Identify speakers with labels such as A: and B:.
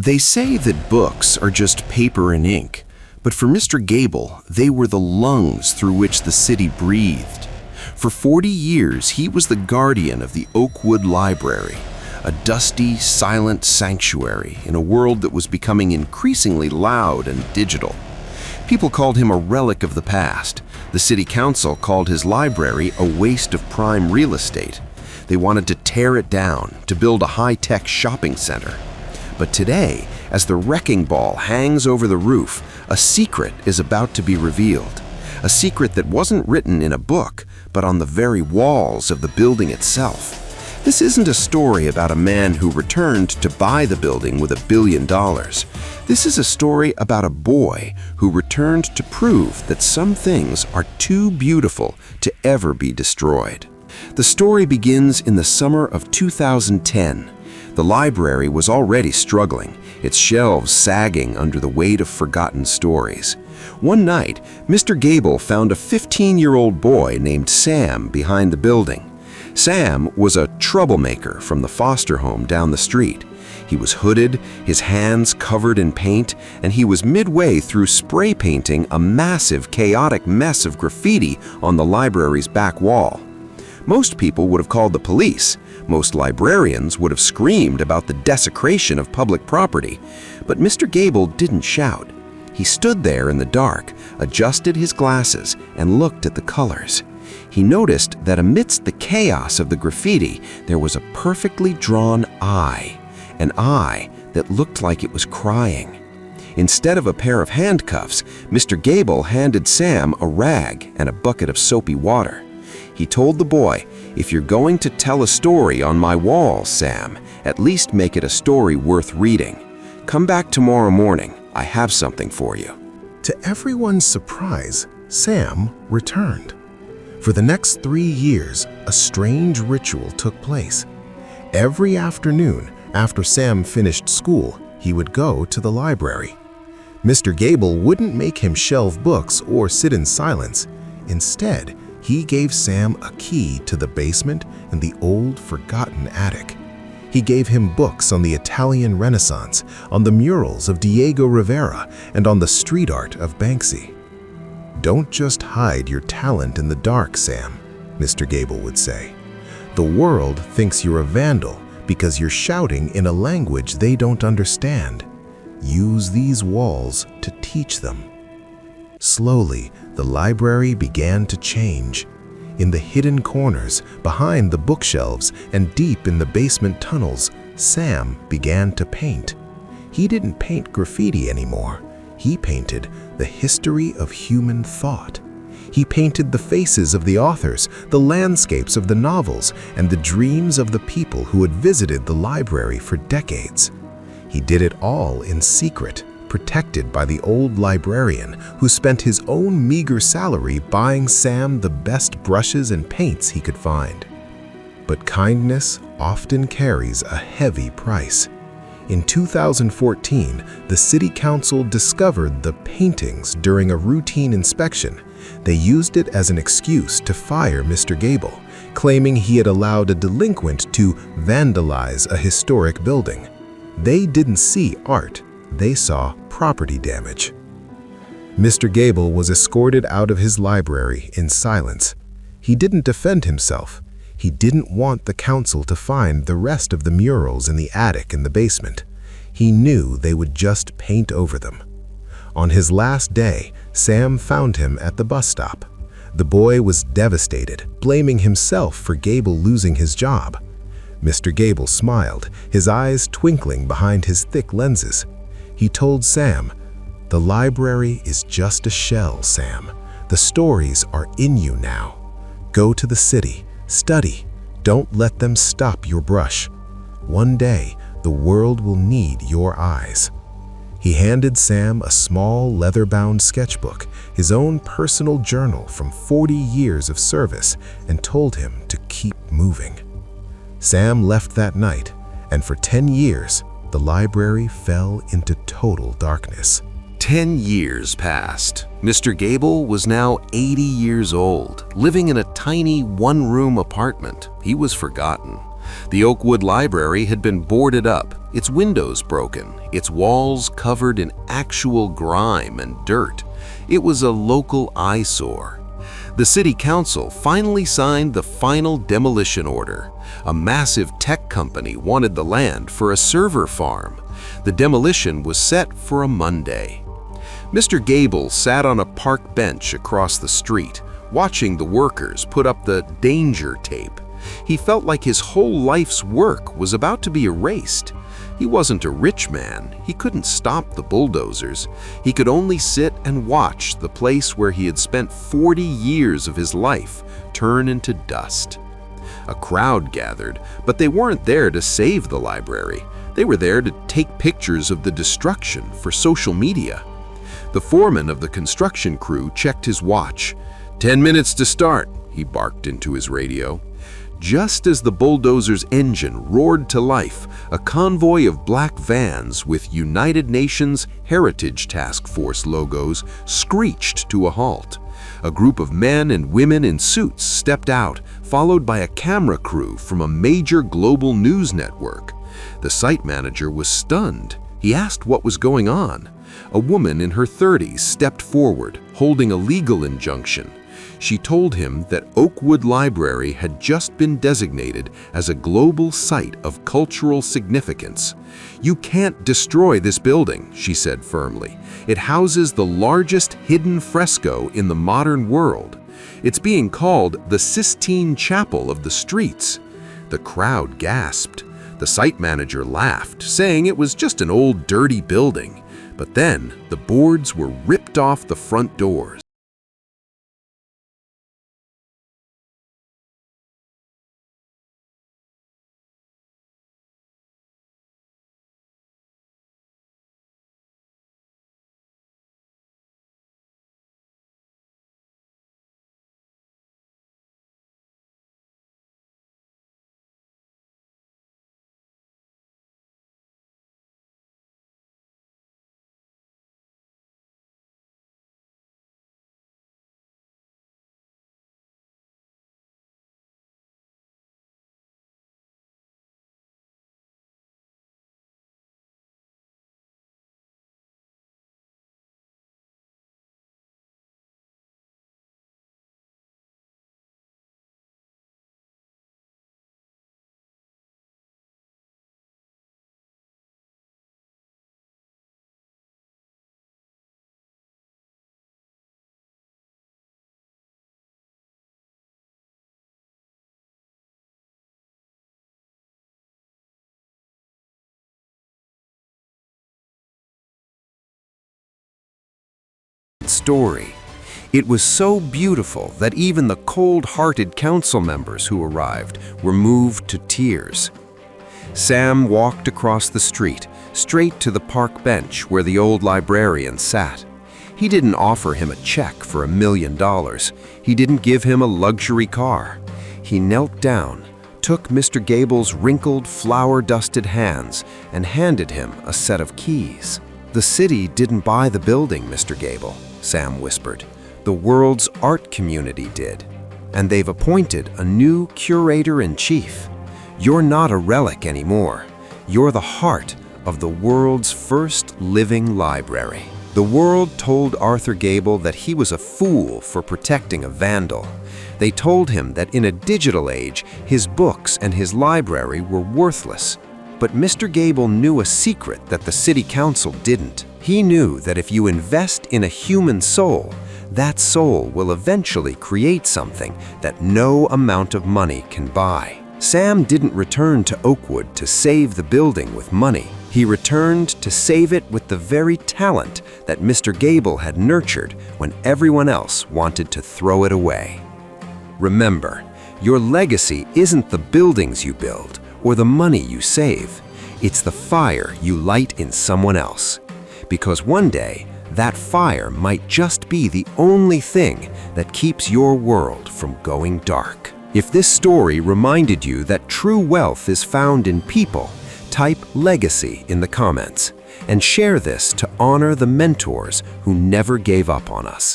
A: They say that books are just paper and ink, but for Mr. Gable, they were the lungs through which the city breathed. For 40 years, he was the guardian of the Oakwood Library, a dusty, silent sanctuary in a world that was becoming increasingly loud and digital. People called him a relic of the past. The city council called his library a waste of prime real estate. They wanted to tear it down, to build a high-tech shopping center. But today, as the wrecking ball hangs over the roof, a secret is about to be revealed. A secret that wasn't written in a book, but on the very walls of the building itself. This isn't a story about a man who returned to buy the building with $1 billion. This is a story about a boy who returned to prove that some things are too beautiful to ever be destroyed. The story begins in the summer of 2010. The library was already struggling, its shelves sagging under the weight of forgotten stories. One night, Mr. Gable found a 15-year-old boy named Sam behind the building. Sam was a troublemaker from the foster home down the street. He was hooded, his hands covered in paint, and he was midway through spray painting a massive, chaotic mess of graffiti on the library's back wall. Most people would have called the police. Most librarians would have screamed about the desecration of public property. But Mr. Gable didn't shout. He stood there in the dark, adjusted his glasses, and looked at the colors. He noticed that amidst the chaos of the graffiti, there was a perfectly drawn eye, an eye that looked like it was crying. Instead of a pair of handcuffs, Mr. Gable handed Sam a rag and a bucket of soapy water. He told the boy, "If you're going to tell a story on my wall, Sam, at least make it a story worth reading. Come back tomorrow morning. I have something for you."
B: To everyone's surprise, Sam returned. For the next 3 years, a strange ritual took place. Every afternoon, after Sam finished school, he would go to the library. Mr. Gable wouldn't make him shelve books or sit in silence. Instead, he gave Sam a key to the basement and the old, forgotten attic. He gave him books on the Italian Renaissance, on the murals of Diego Rivera, and on the street art of Banksy. "Don't just hide your talent in the dark, Sam," Mr. Gable would say. "The world thinks you're a vandal because you're shouting in a language they don't understand. Use these walls to teach them." Slowly, the library began to change. In the hidden corners, behind the bookshelves, and deep in the basement tunnels, Sam began to paint. He didn't paint graffiti anymore. He painted the history of human thought. He painted the faces of the authors, the landscapes of the novels, and the dreams of the people who had visited the library for decades. He did it all in secret, protected by the old librarian who spent his own meager salary buying Sam the best brushes and paints he could find. But kindness often carries a heavy price. In 2014, the City Council discovered the paintings during a routine inspection. They used it as an excuse to fire Mr. Gable, claiming he had allowed a delinquent to vandalize a historic building. They didn't see art. They saw property damage. Mr. Gable was escorted out of his library in silence. He didn't defend himself. He didn't want the council to find the rest of the murals in the attic and the basement. He knew they would just paint over them. On his last day, Sam found him at the bus stop. The boy was devastated, blaming himself for Gable losing his job. Mr. Gable smiled, his eyes twinkling behind his thick lenses. He told Sam, "The library is just a shell, Sam. The stories are in you now. Go to the city, study. Don't let them stop your brush. One day, the world will need your eyes." He handed Sam a small leather-bound sketchbook, his own personal journal from 40 years of service, and told him to keep moving. Sam left that night, and for 10 years, the library fell into total darkness.
A: 10 years passed. Mr. Gable was now 80 years old, living in a tiny one-room apartment. He was forgotten. The Oakwood Library had been boarded up, its windows broken, its walls covered in actual grime and dirt. It was a local eyesore. The city council finally signed the final demolition order. A massive tech company wanted the land for a server farm. The demolition was set for a Monday. Mr. Gable sat on a park bench across the street, watching the workers put up the danger tape. He felt like his whole life's work was about to be erased. He wasn't a rich man. He couldn't stop the bulldozers. He could only sit and watch the place where he had spent 40 years of his life turn into dust. A crowd gathered, but they weren't there to save the library. They were there to take pictures of the destruction for social media. The foreman of the construction crew checked his watch. 10 minutes to start, he barked into his radio. Just as the bulldozer's engine roared to life, a convoy of black vans with United Nations Heritage Task Force logos screeched to a halt. A group of men and women in suits stepped out, followed by a camera crew from a major global news network. The site manager was stunned. He asked what was going on. A woman in her 30s stepped forward, holding a legal injunction. She told him that Oakwood Library had just been designated as a global site of cultural significance. "You can't destroy this building," she said firmly. "It houses the largest hidden fresco in the modern world. It's being called the Sistine Chapel of the Streets." The crowd gasped. The site manager laughed, saying it was just an old, dirty building. But then the boards were ripped off the front doors. Story. It was so beautiful that even the cold-hearted council members who arrived were moved to tears. Sam walked across the street, straight to the park bench where the old librarian sat. He didn't offer him a check for $1 million. He didn't give him a luxury car. He knelt down, took Mr. Gable's wrinkled, flour-dusted hands, and handed him a set of keys. "The city didn't buy the building, Mr. Gable," Sam whispered. "The world's art community did. And they've appointed a new curator-in-chief. You're not a relic anymore. You're the heart of the world's first living library." The world told Arthur Gable that he was a fool for protecting a vandal. They told him that in a digital age, his books and his library were worthless. But Mr. Gable knew a secret that the city council didn't. He knew that if you invest in a human soul, that soul will eventually create something that no amount of money can buy. Sam didn't return to Oakwood to save the building with money. He returned to save it with the very talent that Mr. Gable had nurtured when everyone else wanted to throw it away. Remember, your legacy isn't the buildings you build or the money you save. It's the fire you light in someone else. Because one day, that fire might just be the only thing that keeps your world from going dark. If this story reminded you that true wealth is found in people, type legacy in the comments and share this to honor the mentors who never gave up on us.